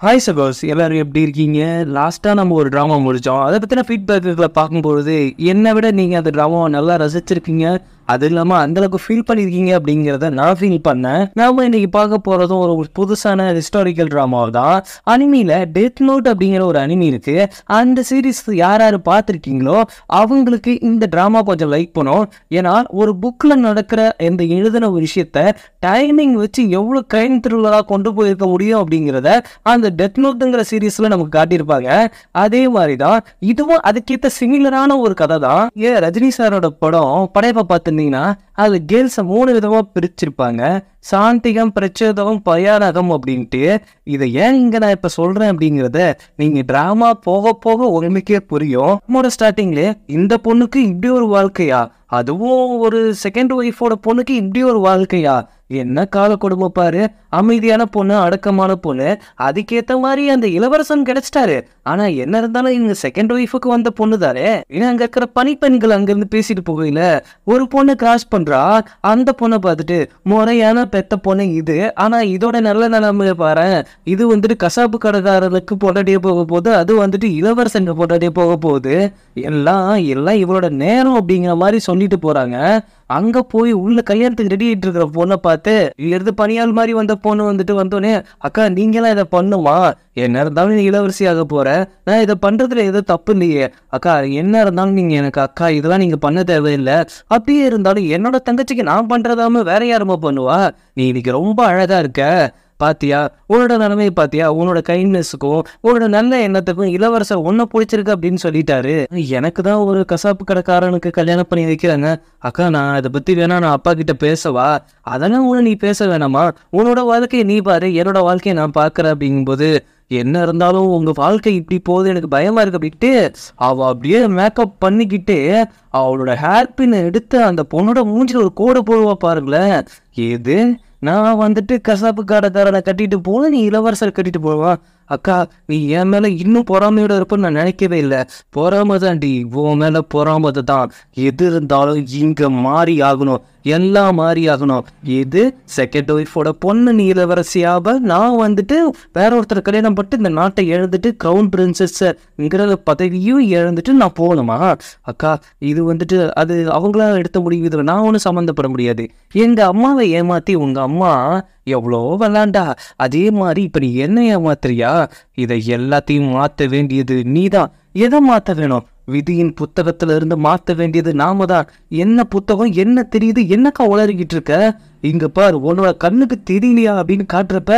Hi சகோஸ், எல்லாரும் எப்படி இருக்கீங்க? லாஸ்ட்டாக நம்ம ஒரு ட்ராமா முடித்தோம். அதை பற்றின ஃபீட்பேக்குகளை பார்க்கும்பொழுது என்னை விட நீங்கள் அந்த ட்ராமாவை நல்லா ரசிச்சிருக்கீங்க, அது இல்லாமல் அந்தளவுக்கு ஃபீல் பண்ணியிருக்கீங்க அப்படிங்கிறத நான் ஃபீல் பண்ணேன். நாம் இன்றைக்கி பார்க்க போகிறதும் ஒரு புதுசான ஹிஸ்டாரிக்கல் ட்ராமாவை தான். அனிமியில் டெத் நோட் அப்படிங்கிற ஒரு அனிமி இருக்குது. அந்த சீரீஸ் யார் யார் பார்த்துருக்கீங்களோ அவங்களுக்கு இந்த ட்ராமா கொஞ்சம் லைக் பண்ணும். ஏன்னா ஒரு புக்கில் நடக்கிற இந்த எழுதின ஒரு விஷயத்த டைமிங் வச்சு எவ்வளோ க்ரைம் த்ரில்லராக கொண்டு போயிருக்க முடியும் அப்படிங்கிறத அந்த டெத் நோட்டுங்கிற சீரீஸில் நமக்கு காட்டியிருப்பாங்க. அதே மாதிரி தான் இதுவும் அதுக்கேற்ற சிமிலரான ஒரு கதை தான். ரஜினி சாரோட படைப்பை பார்த்துருந்தீங்கன்னா அது கேர்ள்ஸை 3 விதமாக பிரிச்சிருப்பாங்க. சாந்திகம், பிரச்சோதகம், பயானகம் அப்படின்ட்டு. இதை ஏன் இங்கே நான் இப்போ சொல்கிறேன் அப்படிங்கிறத நீங்கள் ட்ராமா போக போக உங்களுக்கே புரியும். நம்மளோட ஸ்டார்டிங்லே இந்த பொண்ணுக்கு இப்படி ஒரு வாழ்க்கையா, அதுவும் ஒரு செகண்ட் ஒய்ஃபோட பொண்ணுக்கு இப்படி ஒரு வாழ்க்கையா, என்ன கால கொடுமை பாரு. அமைதியான பொண்ணு, அடக்கமான பொண்ணு, அதுக்கேற்ற மாதிரி அந்த இளவரசன் கிடைச்சிட்டாரு. ஆனா என்ன இருந்தாலும் இவங்க செகண்ட் ஒய்ஃபுக்கு வந்த பொண்ணு தானே. ஏன்னா அங்க இருக்கிற பனிப்பெண்கள் அங்கிருந்து பேசிட்டு போகையில ஒரு பொண்ணு கிராஸ் பண்றா. அந்த பொண்ணை பார்த்துட்டு முறையான பெத்த பொண்ணு இது, ஆனா இதோட நல்ல நிலைமையை பாரு, இது வந்துட்டு கசாப்பு கடைக்காரனுக்கு பொண்டாட்டியே போக போகுது, அது வந்துட்டு இளவரசன் பொண்டாட்டியே போக போகுது, எல்லாம் இவளோட நேரம் அப்படிங்கிற மாதிரி சொல்லிட்டு போறாங்க. அங்க போய் உள்ள கையெழுத்துக்கு ரெடி ஆகிட்டு இருக்கிற பொண்ணை பார்த்து எடுத்து பணியாள் மாதிரி வந்த பொண்ணு வந்துட்டு வந்தோடனே, அக்கா நீங்களாம் இதை பண்ணுமா, என்ன இருந்தாலும் நீ இளவரசி ஆக போற, நான் இதை பண்றதுல எதுவும் தப்பு இல்லையே அக்கா, என்ன இருந்தாலும் நீங்க எனக்கு அக்கா, இதெல்லாம் நீங்க பண்ண தேவையில்லை, அப்படியே இருந்தாலும் என்னோட தங்கச்சிக்கு நான் பண்றதாம வேற யாருமா பண்ணுவா, நீ இன்னைக்கு ரொம்ப அழகா இருக்க பாத்தியா, உன்னோட நிலைமையை பாத்தியா, உன்னோட கைண்ட்னஸுக்கும் உன்னோட நல்ல எண்ணத்துக்கும் இளவரசர் ஒன்ன பிடிச்சிருக்கு அப்படின்னு சொல்லிட்டாரு. எனக்கு தான் ஒரு கசாப்பு கடைக்காரனுக்கு கல்யாணம் பண்ணி வைக்கிறாங்க அக்கா, நான் இதை பத்தி வேணா நான் அப்பா கிட்ட பேசவா, அதெல்லாம் உன்னை நீ பேச வேணாமா, உன்னோட வாழ்க்கையை நீ பாரு, என்னோட வாழ்க்கையை நான் பாக்குறேன் அப்படிங்கும்போது, என்ன இருந்தாலும் உங்க வாழ்க்கை இப்படி போகுது எனக்கு பயமா இருக்கு அப்படின்ட்டு அவ அப்படியே மேக்கப் பண்ணிக்கிட்டு அவளோட ஹேர் பின் எடுத்து அந்த பொண்ணோட மூஞ்சில ஒரு கோடை போடுவா பாருங்களேன். ஏது நான் வந்துட்டு கசாப்பு கடைக்காரனை கட்டிட்டு போன, நீ இளவரசர் கட்டிட்டு போவா, அக்கா நீ என் மேல இன்னும் பொறாமையோட இருப்பன்னு நான் நினைக்கவே இல்லை, பொறாம தான்டி, உன் மேல பொறாம தான், எது இருந்தாலும் இங்க மாறி ஆகணும், எல்லாம் மாறி ஆகணும். எது செகண்ட் ஒய்ஃபோட பொண்ணு நீ இளவரசியாக, நான் வந்துட்டு வேற ஒருத்தர் கல்யாணம் பட்டு இந்த நாட்டை எழுந்துட்டு கிரவுன் பிரின்சஸ்ங்கிற பதவியும் எழுந்துட்டு நான் போகணுமா, அக்கா இது வந்துட்டு அது அவங்களா எடுத்த முடிவு, இதில் நான் ஒன்றும் சம்மந்தப்பட முடியாது. எங்க அம்மாவை ஏமாத்தி உங்க அம்மா எவ்வளோ விளாண்டா, அதே மாதிரி இப்ப நீ என்ன ஏமாத்துறியா, இதை எல்லாத்தையும் மாற்ற வேண்டியது நீதான். எதை மாற்ற வேணும், விதியின் புத்தகத்துல இருந்து மாற்ற வேண்டியது நாம தான். என்ன புத்தகம், என்ன தெரியுது, என்னக்கா உளறிக்கிட்டு இருக்க, இங்க பார் உன்னோட கண்ணுக்கு தெரியலையா அப்படின்னு காட்டுறப்ப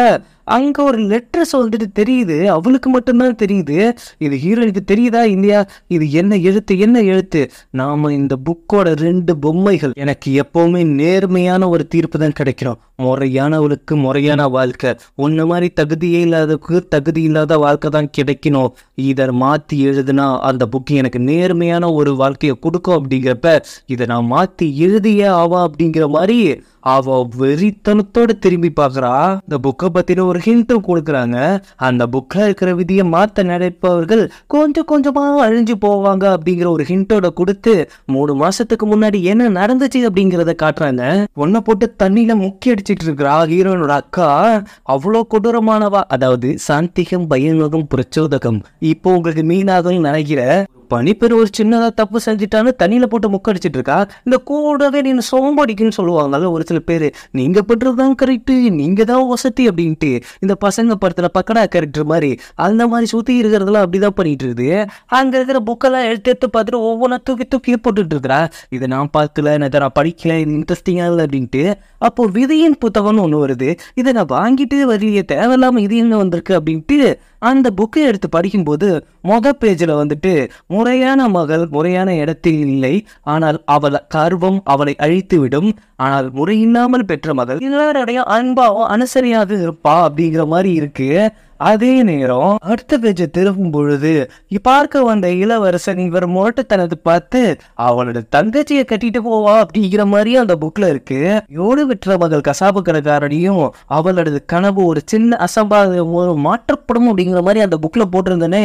அங்க ஒரு லெட்டர்ஸ் வந்துட்டு தெரியுது, அவளுக்கு மட்டும்தான் தெரியுது. இது ஹீரோனுக்கு தெரியுதா இல்லையா, இது என்ன எழுத்து, நாம இந்த புக்கோட 2 பொம்மைகள். எனக்கு எப்பவுமே நேர்மையான ஒரு தீர்ப்பு தான் கிடைக்கணும், முறையானவளுக்கு முறையான வாழ்க்கை, உன்ன மாதிரி தகுதியே இல்லாததுக்கு தகுதி இல்லாத வாழ்க்கை தான் கிடைக்கணும். இதை மாத்தி எழுதுனா அந்த புக்கு எனக்கு நேர்மையான ஒரு வாழ்க்கையை கொடுக்கும் அப்படிங்கிறப்ப இதை நான் மாத்தி எழுதியே ஆவா அப்படிங்கிற மாதிரி அவ வெறித்தனத்தோடு திரும்பி பார்க்குறா. இந்த புக்கை பத்தின ஒரு ஹிண்ட்டும் கொடுக்குறாங்க. அந்த புக்கில் இருக்கிற விதியை மாற்ற நினைப்பவர்கள் கொஞ்சம் கொஞ்சமா அழிஞ்சு போவாங்க அப்படிங்கிற ஒரு ஹிண்டோட கொடுத்து 3 மாசத்துக்கு முன்னாடி என்ன நடந்துச்சு அப்படிங்கிறத காட்டுறாங்க. ஒன்ன போட்டு தண்ணியில முக்கி அடிச்சிட்டு இருக்கிறா ஹீரோனோட அக்கா, அவ்வளோ கொடூரமானவா. அதாவது சாந்திகம், பயன்முகம், பிரச்சோதகம். இப்போ உங்களுக்கு மீனாகும் நினைக்கிற பனிப்பெரு ஒரு சின்னதா தப்பு செஞ்சுட்டான்னு தண்ணியில போட்டு முக்கடிச்சிட்டு இருக்கா. இந்த கூடவே நீ சோம்படிக்குன்னு சொல்லுவாங்கல்ல ஒரு சில பேரு, நீங்க பண்றதுதான் கரெக்டு, நீங்க தான் வசதி அப்படின்ட்டு, இந்த பசங்க படத்துல பக்கடா கேரக்டர் மாதிரி அந்த மாதிரி சுத்தி இருக்கிறதெல்லாம் அப்படிதான் பண்ணிட்டு இருக்குது. அங்க இருக்கிற புக்கெல்லாம் எடுத்து பார்த்துட்டு ஒவ்வொன்றா தூக்கி போட்டுட்டு இருக்கிறா. இதை நான் பார்க்கல, நான் படிக்கல, இது இன்ட்ரெஸ்டிங்கா இல்லை அப்படின்ட்டு. அப்போ விதியின் புத்தகம்னு ஒண்ணு வருது, இதை நான் வாங்கிட்டு வரலையே, தேவையில்லாம இது என்ன வந்திருக்கு அப்படின்ட்டு அந்த புக்கை எடுத்து படிக்கும்போது பேஜில் வந்துட்டு முறையான மகள் முறையான இடத்தில் இல்லை, ஆனால் அவள் கர்வம் அவளை அழித்து விடும், ஆனால் முறையில்லாமல் பெற்ற மகள் எல்லாருடைய அன்பாவும் அனுசரியாது இருப்பா அப்படிங்கிற மாதிரி இருக்கு. அதே நேரம் அடுத்த பேஜை திரும்பும் பொழுது பார்க்க வந்த இளவரசன் இவர் முரட்டுத்தனத்தை பார்த்து அவளோட தங்கச்சியை கட்டிட்டு போவா அப்படிங்கிற மாதிரியும் அந்த புக்ல இருக்கு. யோடு விற்ற மகள் கசாப்பு கடைக்காரனையும் அவளோட கனவு ஒரு சின்ன அசம்பாவிதம் மாற்றப்படும் அப்படிங்கிற மாதிரி அந்த புக்ல போட்டிருந்தேனே,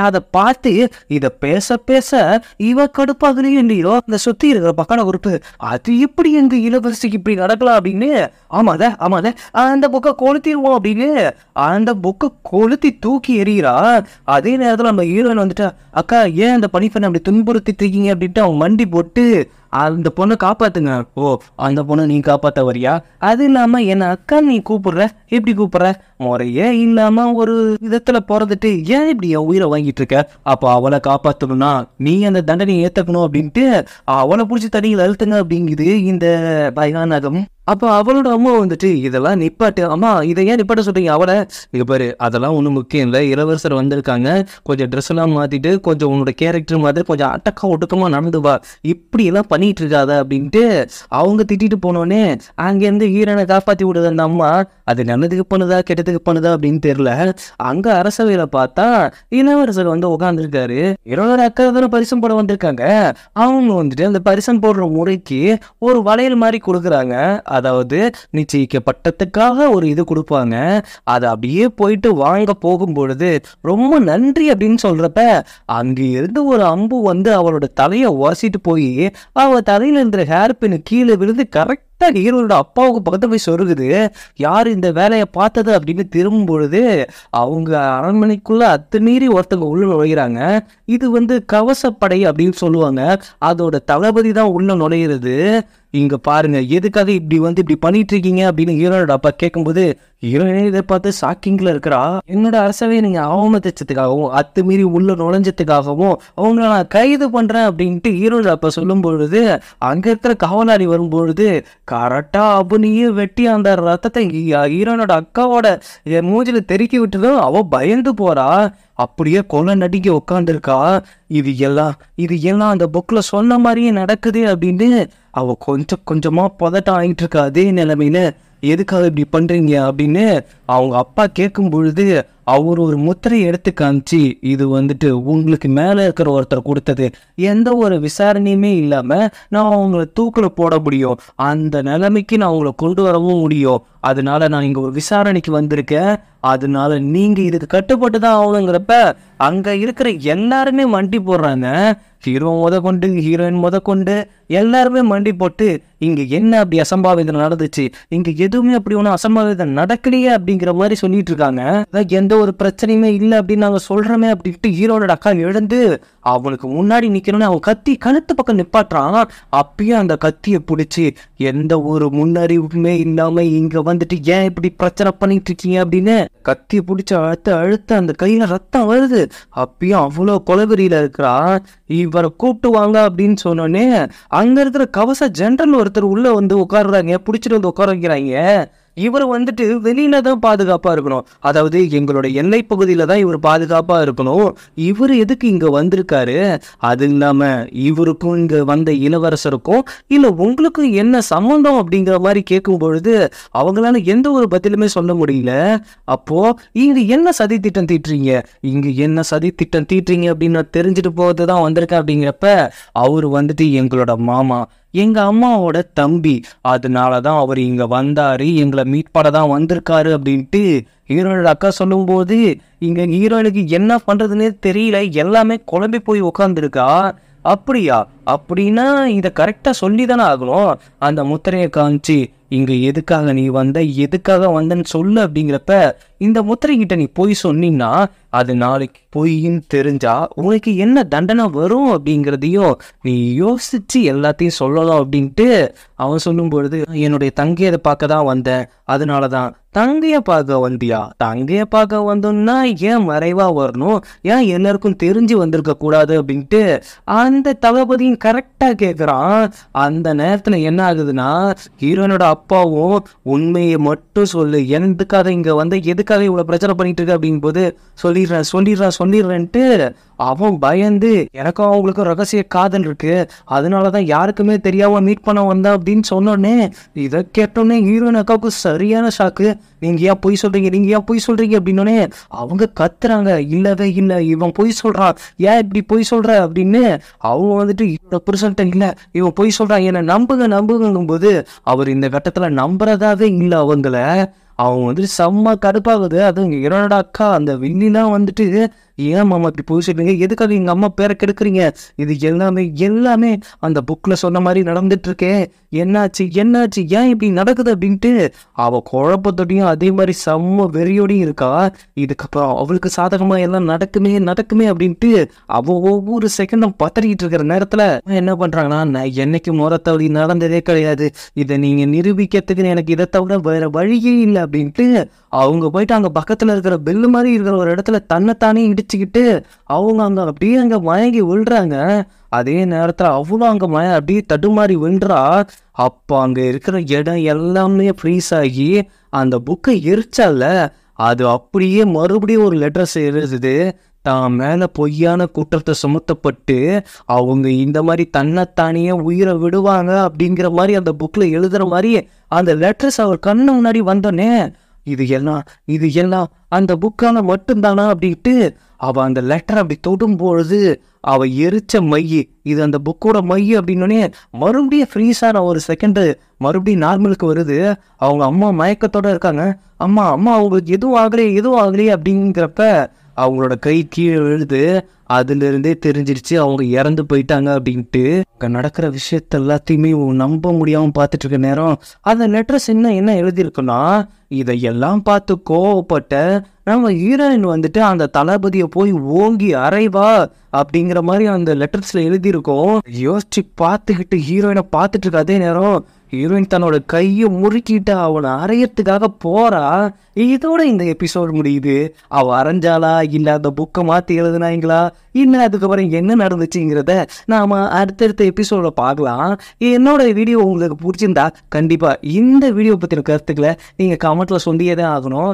அதை பார்த்து இதை பேச இவ கடுப்பாகலையும் இல்லையோ அந்த சுத்தி இருக்கிற பக்கான உறுப்பு, அது எப்படி எங்க இளவரசிக்கு இப்படி நடக்கலாம் அப்படின்னு, ஆமாத அந்த புக்கை கொளுத்திடுவோம் அப்படின்னு அந்த புக்கை கொளுத்தி தூக்கி எறிகிறா. அதே நேரத்தில் நம்ம ஹீரோயின் வந்துட்டு, அக்கா ஏன் அந்த பனிப்பெண்ணை அப்படி துன்புறுத்திட்டு இருக்கீங்க அப்படின்ட்டு அவன் மண்டி போட்டு அந்த பொண்ணை காப்பாத்துங்க. ஓ, அந்த பொண்ணை நீ காப்பாற்ற வரியா? அது இல்லாமல் என்ன அக்கா நீ கூப்பிடுற, எப்படி கூப்பிடுற? முறையே இல்லாமல் ஒரு விதத்தில் பிறந்துட்டு ஏன் இப்படி என் உயிரை வாங்கிட்டு இருக்க? அப்போ அவளை காப்பாற்றணும்னா நீ அந்த தண்டனையை ஏற்றுக்கணும் அப்படின்ட்டு அவளை பிடிச்சி தண்ணியில் அழுத்துங்க அப்படிங்குது இந்த பயானகம். அப்போ அவளோட அம்மா வந்துட்டு, இதெல்லாம் நிப்பாட்டு அம்மா, இதை ஏன் நிப்பாட்ட சொல்றீங்க அவளை? இங்க பாரு, அதெல்லாம் ஒன்றும் முக்கியம் இல்லை. இளவரசர் வந்திருக்காங்க, கொஞ்சம் ட்ரெஸ் எல்லாம் மாற்றிட்டு கொஞ்சம் உன்னோட கேரக்டர் மாதிரி கொஞ்சம் அடக்க ஒடுக்கமாக நடந்து வா, இப்படியெல்லாம் பண்ணிட்டு இருக்காத அப்படின்ட்டு அவங்க திட்டிட்டு போனோடனே அங்கேருந்து ஹீரோனை காப்பாற்றி விடுது அந்த அம்மா. அது நல்லதுக்கு பண்ணுதா கெட்டதுக்கு பண்ணுதா அப்படின்னு தெரியல. அங்கே அரசவையில் பார்த்தா இளவரசர் வந்து உட்காந்துருக்காரு. ஹீரோனோட அக்கா தானே பரிசம் போட வந்திருக்காங்க. அவங்க வந்துட்டு அந்த பரிசம் போடுற முறைக்கு ஒரு வளையல் மாதிரி கொடுக்குறாங்க. அதாவது நிச்சயிக்கப்பட்டதுக்காக ஒரு இது கொடுப்பாங்க. அதை அப்படியே போயிட்டு வாங்க போகும்பொழுது ரொம்ப நன்றி அப்படின்னு சொல்றப்ப அங்க இருந்து ஒரு அம்பு வந்து அவளோட தலையை உரசிட்டு போய் அவ தலையில இருந்த ஹேர் பின் கீழே விழுந்து கரெக்ட் ஹீரோட அப்பாவுக்கு பக்கத்துல போய் சொருகுது. யார் இந்த வேலையை பார்த்தது அப்படின்னு திரும்பும் பொழுது அவங்க அரண்மனைக்குள்ள அத்துமீறி ஒருத்தவங்க உள்ள நுழைகிறாங்க. இது வந்து கவசப்படை அப்படின்னு சொல்லுவாங்க. அதோட தளபதி தான் உள்ள நுழையிறது. இங்க பாருங்க, எதுக்காக இப்படி வந்து இப்படி பண்ணிட்டு இருக்கீங்க அப்படின்னு ஹீரோனோட அப்பா கேட்கும்போது ஹீரோயினே இதை பார்த்து ஷாக்கிங்ல இருக்கிறா. என்னோட அரசவை நீங்க அவமதிச்சதுக்காகவும் அத்துமீறி உள்ள நுழைஞ்சதுக்காகவும் அவங்கள நான் கைது பண்றேன் அப்படின்ட்டு ஹீரோனோட அப்பா சொல்லும் பொழுது அங்க இருக்கிற காவலாளி வரும்பொழுது கரெக்டா அபுனியே வெட்டி அந்த ரத்தத்தை ஹீரோனோட அக்காவோட மூஞ்சில தெறிக்கி விட்டதும் அவ பயந்து போறா. அப்படியே கொலை நடிக்க உட்காந்துருக்கா. இது எல்லாம் அந்த புக்ல சொன்ன மாதிரியே நடக்குது அப்படின்னு அவ கொஞ்சம் கொஞ்சமா பதட்டம் ஆகிட்டு இருக்கா. அதே நிலைமையில எதுக்காக இப்படி பண்றீங்க அப்படின்னு அவங்க அப்பா கேட்கும் பொழுது அவர் ஒரு முத்திரை எடுத்து காமிச்சு, இது வந்துட்டு உங்களுக்கு மேலே இருக்கிற ஒருத்தர் கொடுத்தது, எந்த ஒரு விசாரணையுமே இல்லாமல் நான் அவங்கள தூக்கில் போட முடியும், அந்த நிலைமைக்கு நான் அவங்கள கொண்டு வரவும் முடியும், அதனால நான் இங்கே ஒரு விசாரணைக்கு வந்திருக்கேன், அதனால நீங்கள் இதுக்கு கட்டுப்பட்டு தான் ஆகணுங்கிறப்ப அங்கே இருக்கிற எல்லாருமே மண்டி போடுறாங்க. ஹீரோ கொண்டு ஹீரோயின் கொண்டு எல்லாருமே மண்டி போட்டு இங்கே என்ன அப்படி அசம்பாவிதம் நடந்துச்சு, இங்கே எதுவுமே அப்படி ஒன்றும் அசம்பாவிதம் நடக்கலையே அப்படிங்கிற மாதிரி சொல்லிட்டு இருக்காங்க. எந்த ஒரு பிரச்சனையுமே இல்லை அப்படின்னு நாங்கள் சொல்கிறோமே அப்படின்ட்டு ஹீரோனோட அக்கா எழுந்து அவனுக்கு முன்னாடி நிற்கணும்னு அவன் கத்தி கழுத்து பக்கம் நிப்பாட்டுறான். அப்பயே அந்த கத்தியை பிடிச்சி எந்த ஒரு முன்னறிவுமே இல்லாமல் இங்கே வந்துட்டு ஏன் இப்படி பிரச்சனை பண்ணிட்டு இருக்கீங்க அப்படின்னு கத்தியை பிடிச்சி அழுத்த அந்த கையில் ரத்தம் வருது. அப்பயும் அவ்வளோ கொலவெறியில் இருக்கிறான். இவரை கூப்பிட்டு வாங்க அப்படின்னு சொன்னோடனே அங்கே இருக்கிற கவச ஜெனரல் ஒருத்தர் உள்ள வந்து உட்காருறாங்க, பிடிச்சிட்டு வந்து உட்கார வைக்கிறாங்க. இவர் வந்துட்டு வெளியில தான் பாதுகாப்பா இருக்கணும், அதாவது எங்களோட எல்லை பகுதியில தான் இவர் பாதுகாப்பா இருக்கணும். இவர் எதுக்கு இங்க வந்திருக்காரு, அது இல்லாம இவருக்கும் இங்க வந்த இளவரசருக்கும் இல்ல உங்களுக்கும் என்ன சம்பந்தம் அப்படிங்கிற மாதிரி கேட்கும் பொழுது அவங்களால எந்த ஒரு பதிலுமே சொல்ல முடியல. அப்போ இங்க என்ன சதி திட்டம் தீட்டுறீங்க, இங்க என்ன சதி திட்டம் தீட்டுறீங்க அப்படின்னு தெரிஞ்சுட்டு போகிறதுதான் வந்திருக்கேன் அப்படிங்கிறப்ப அவர் வந்துட்டு எங்களோட மாமா, எங்க அம்மாவோட தம்பி, அதனாலதான் அவர் இங்க வந்தாரு, எங்களை மீட் பண்ண தான் வந்திருக்காரு அப்படின்ட்டு ஹீரோனோட அக்கா சொல்லும் போது இங்க ஹீரோனுக்கு என்ன பண்றதுன்னே தெரியல, எல்லாமே குழம்பி போய் உட்காந்துருக்கா. அப்படியா, அப்படின்னா இதை கரெக்டா சொல்லி தானே ஆகணும். அந்த முத்திரையை காமிச்சு இங்க எதுக்காக நீ வந்த, எதுக்காக வந்தன்னு சொல்லு அப்படிங்கிறப்ப இந்த முத்திரை கிட்ட நீ போய் சொன்னீங்கன்னா அது நாளைக்கு பொய்ன்னு தெரிஞ்சா உனக்கு என்ன தண்டனை வரும் அப்படிங்கிறதையும் நீ யோசிச்சு எல்லாத்தையும் சொல்லலாம் அப்படின்ட்டு அவன் சொல்லும் பொழுது என்னுடைய தங்கையை பார்க்க தான் வந்தேன், அதனாலதான். தங்கையை பார்க்க வந்தியா, தங்கையை பார்க்க வந்தோம்னா ஏன் மறைவா வரணும், ஏன் எல்லாருக்கும் தெரிஞ்சு வந்திருக்க கூடாது அப்படின்ட்டு அந்த தளபதியும் கரெக்டா கேட்குறான். அந்த நேரத்துல என்ன ஆகுதுன்னா ஹீரோனோட அப்பாவும் உண்மையை மட்டும் சொல்லு, எதுக்காக இங்க வந்து எதுக்காக இவ்வளவு பிரச்சனை பண்ணிட்டு இருக்க அப்படிங்கும் போது சொல்லிடுறேன்ட்டு அவன் பயந்து எனக்கும் அவங்களுக்கும் ரகசிய காதல் இருக்கு, அதனாலதான் யாருக்குமே தெரியாம மீட் பண்ண வந்தா அப்படின்னு சொன்னோடனே இதை கேட்டோடனே ஹீரோயின் அக்காவுக்கு சரியான ஷாக்கு. நீங்க ஏன் பொய் சொல்றீங்க அப்படின்னோடனே அவங்க கத்துறாங்க, இல்லவே இல்லை இவன் பொய் சொல்றான், ஏன் இப்படி பொய் சொல்ற அப்படின்னு. அவங்க வந்துட்டு இவனோட புருஷன்ட்ட இல்லை இவன் பொய் சொல்றான், என்னை நம்புங்கும் போது அவர் இந்த கட்டத்துல நம்புறதாவே இல்லை அவங்கள. அவங்க வந்துட்டு செம்ம கடுப்பாகுது. அதுவும் ஹீரோனோட அக்கா அந்த வில்லிலாம் வந்துட்டு ஏன் மாமா இப்படி போய் சொல்றீங்க, எதுக்காக எங்க அம்மா பேரை கெடுக்குறீங்க, இது எல்லாமே எல்லாமே அந்த புக்ல சொன்ன மாதிரி நடந்துட்டு இருக்கே, என்னாச்சு என்னாச்சு ஏன் இப்படி நடக்குது அப்படின்ட்டு அவ குழப்பத்தோடையும் அதே மாதிரி செம்ம வெறியோடையும் இருக்கா. இதுக்கப்புறம் அவளுக்கு சாதகமா எல்லாம் நடக்குமே நடக்குமே அப்படின்ட்டு அவ ஒவ்வொரு செகண்டும் பதறிக்கிட்டு இருக்கிற நேரத்துல என்ன பண்றாங்கன்னா, நான் என்னைக்கு முறத்தவழி நடந்ததே கிடையாது, இதை நீங்க நிரூபிக்கிறதுக்கு எனக்கு இதை தவிர வேற வழியே இல்லை அப்படின்ட்டு அவங்க போயிட்டு அங்க பக்கத்துல இருக்கிற பெல்லு மாதிரி இருக்கிற ஒரு இடத்துல தன்னைத்தானே இடிச்சுக்கிட்டு அவங்க அங்க அப்படியே அங்க மயங்கி விழுறாங்க. அதே நேரத்துல அவளும் அங்க அப்படியே தடுமாறி விழுறா. அப்போ அங்க இருக்கிற இடம் எல்லாமே ஃப்ரீஸ் ஆகி அந்த புக்கை எரிச்சால அது அப்படியே மறுபடியும் ஒரு லெட்டர்ஸ் எழுதுது. தான் மேல பொய்யான குற்றத்தை சுமத்தப்பட்டு அவங்க இந்த மாதிரி தன்னைத்தானியே உயிரை விடுவாங்க அப்படிங்கிற மாதிரி அந்த புக்ல எழுதுற மாதிரி அந்த லெட்டர்ஸ் அவர் கண்ணு முன்னாடி வந்தோடனே இது எல்லாம் அந்த புக்கான மட்டும்தானா அப்படின்ட்டு அவ அந்த லெட்டர் அப்படி தொடும் பொழுது அவ எரிச்ச மைய இது அந்த புக்கோட மைய அப்படின்னோடனே மறுபடியும் ஃப்ரீஸான ஒரு செகண்ட் மறுபடியும் நார்மலுக்கு வருது. அவங்க அம்மா மயக்கத்தோட இருக்காங்க. அம்மா அவங்களுக்கு எதுவும் ஆகலையே அப்படிங்கிறப்ப அவங்களோட கை கீழே விழுது. அதுல இருந்தே தெரிஞ்சிருச்சு அவங்க இறந்து போயிட்டாங்க அப்படின்ட்டு. அங்க நடக்கிற விஷயத்த எல்லாத்தையுமே நம்ப முடியாம பார்த்துட்டு இருக்க நேரம் அந்த லெட்டர்ஸ் என்ன எழுதியிருக்குன்னா, இதையெல்லாம் பார்த்து கோவப்பட்ட நம்ம ஹீரோயின் வந்துட்டு அந்த தளபதியை போய் ஓங்கி அறைவா அப்படிங்கிற மாதிரி அந்த லெட்டர்ஸ்ல எழுதியிருக்கோம். யோசிச்சு பார்த்துக்கிட்டு ஹீரோயினை பார்த்துட்டு இருக்க அதே நேரம் ஹீரோயின் தன்னோட கையை முறுக்கிட்டு அவனை அறையறதுக்காக போறா. இதோட இந்த எபிசோட் முடியுது. அவ அரைஞ்சாளா இல்ல அந்த புக்கை மாத்தி எழுதுனாங்களா இல்ல அதுக்கப்புறம் என்ன நடந்துச்சுங்கிறத நாம அடுத்தடுத்த எபிசோட பார்க்கலாம். என்னோட வீடியோ உங்களுக்கு பிடிச்சிருந்தா கண்டிப்பா இந்த வீடியோ பத்தின கருத்துக்களை நீங்க கமெண்ட்ல சொல்லியே தான் ஆகணும்.